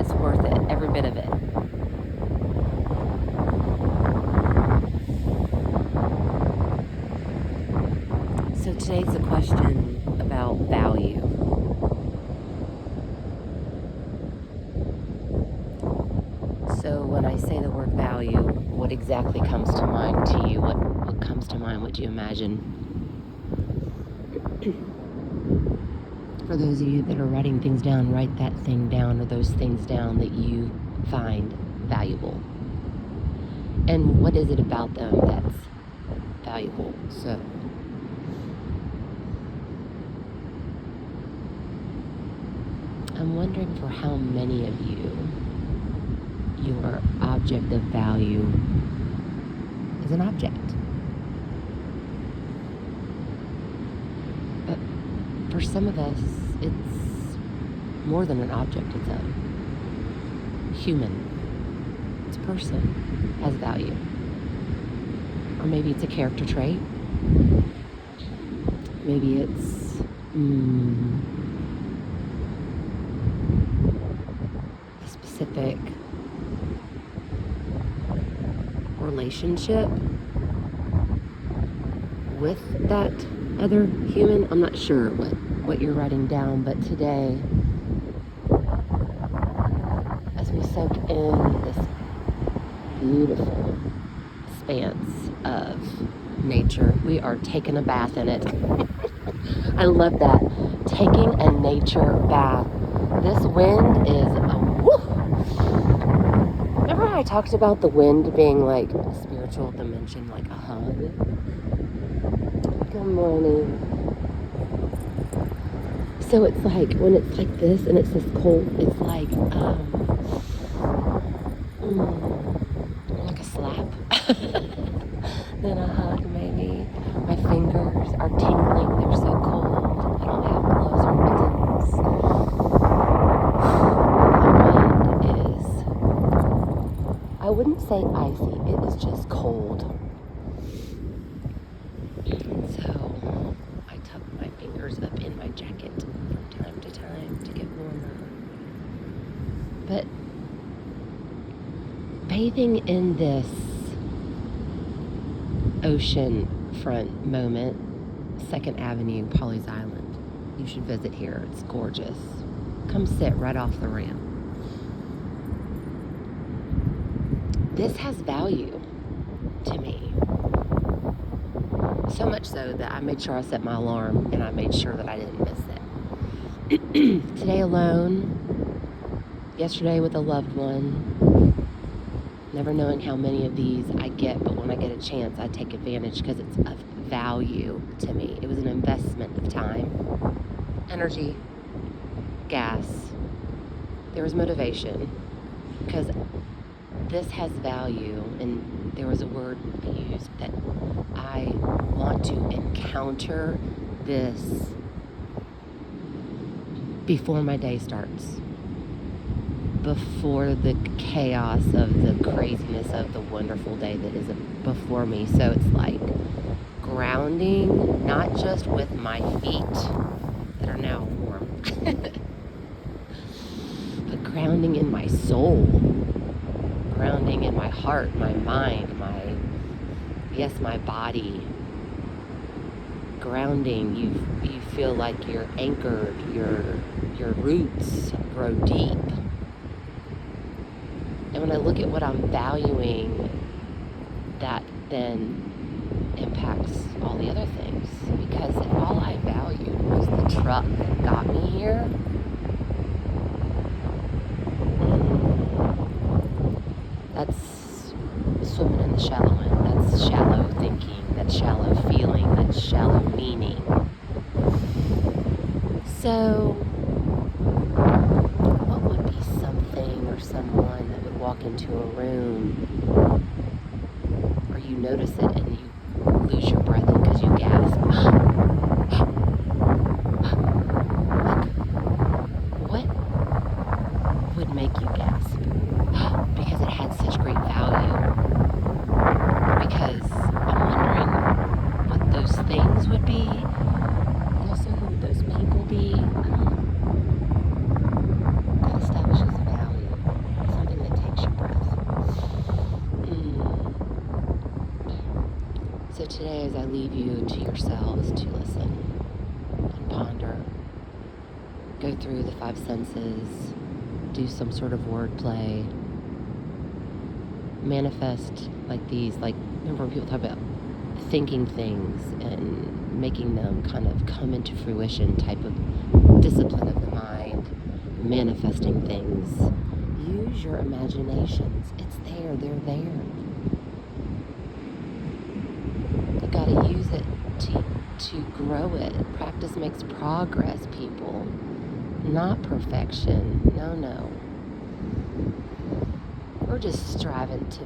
it's worth it, every bit of it. So today's a question about value. So when I say the word value, what exactly comes to mind to you? What comes to mind? What do you imagine? For those of you that are writing things down, write that thing down, or those things down that you find valuable. And what is it about them that's valuable? So I'm wondering for how many of you, your object of value is an object. But for some of us, it's more than an object. It's a human. It's a person, has value. Or maybe it's a character trait. Maybe it's a specific relationship with that other human. I'm not sure what you're writing down, but today, as we soak in this beautiful expanse of nature, we are taking a bath in it. I love that. Taking a nature bath. This wind is woo! Remember how I talked about the wind being like a spiritual dimension, like a hug? Good morning. So it's like, when it's like this and it's this cold, it's like a slap. Then a hug, maybe. My fingers are tingling, they're so cold. I don't have gloves or mittens. The wind is, I wouldn't say icy, it is just cold. So I tuck my fingers up in my jacket from time to time to get warmer. But bathing in this oceanfront moment, 2nd Avenue, Pawleys Island. You should visit here. It's gorgeous. Come sit right off the ramp. This has value to me. So much so that I made sure I set my alarm and I made sure that I didn't miss it. Today alone, yesterday with a loved one, never knowing how many of these I get, but when I get a chance, I take advantage because it's of value to me. It was an investment of time, energy, gas. There was motivation because this has value, and there was a word used that I want to encounter this before my day starts. Before the chaos of the craziness of the wonderful day that is before me. So it's like grounding, not just with my feet that are now warm, but grounding in my soul, grounding in my heart, my mind, my body. Grounding, you feel like you're anchored, your roots grow deep. And when I look at what I'm valuing, that then impacts all the other things. Because if all I valued was the truck that got me here, that's swimming in the shallow end. That's shallow thinking. That's shallow feeling. That's shallow meaning. So, what would be something or someone that would walk into a room, or you notice it and you lose your breath because you gasp? Like, what would make you gasp? Because it had such great value. Because I'm wondering what those things would be, and also who would those people be. That establishes value. leave you to yourselves to listen and ponder. Go through the five senses, do some sort of wordplay, manifest like these, like, remember when people talk about thinking things and making them kind of come into fruition type of discipline of the mind, manifesting things. Use your imaginations. It's there, they're there. You gotta use it to grow it. Practice makes progress, people. Not perfection. No. We're just striving to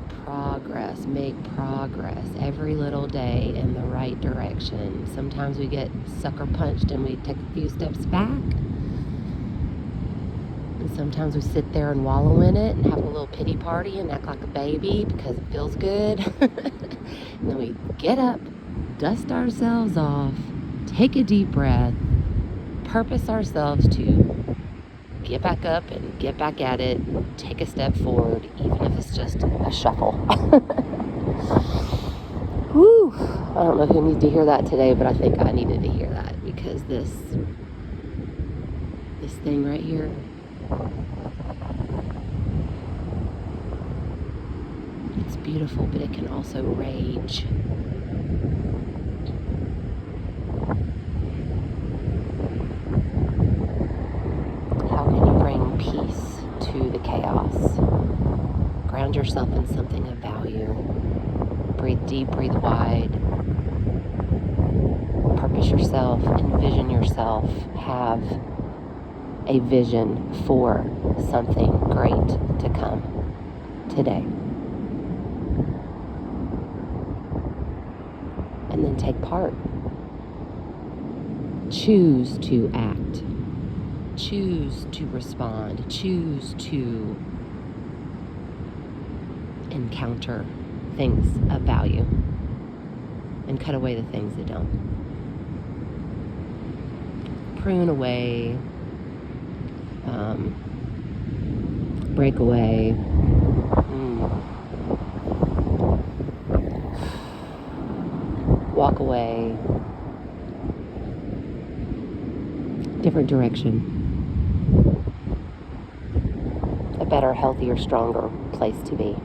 make progress every little day in the right direction. Sometimes we get sucker punched and we take a few steps back. And sometimes we sit there and wallow in it and have a little pity party and act like a baby because it feels good. And then we get up, dust ourselves off, take a deep breath, purpose ourselves to get back up and get back at it, take a step forward, even if it's just a shuffle. Whew. I don't know who needs to hear that today, but I think I needed to hear that because this thing right here, it's beautiful, but it can also rage. Peace to the chaos. Ground yourself in something of value. Breathe deep, breathe wide. Purpose yourself, envision yourself, have a vision for something great to come today. And then take part. Choose to act. Choose to respond, choose to encounter things of value and cut away the things that don't. Prune away, break away. Walk away. Different direction. A better, healthier, stronger place to be.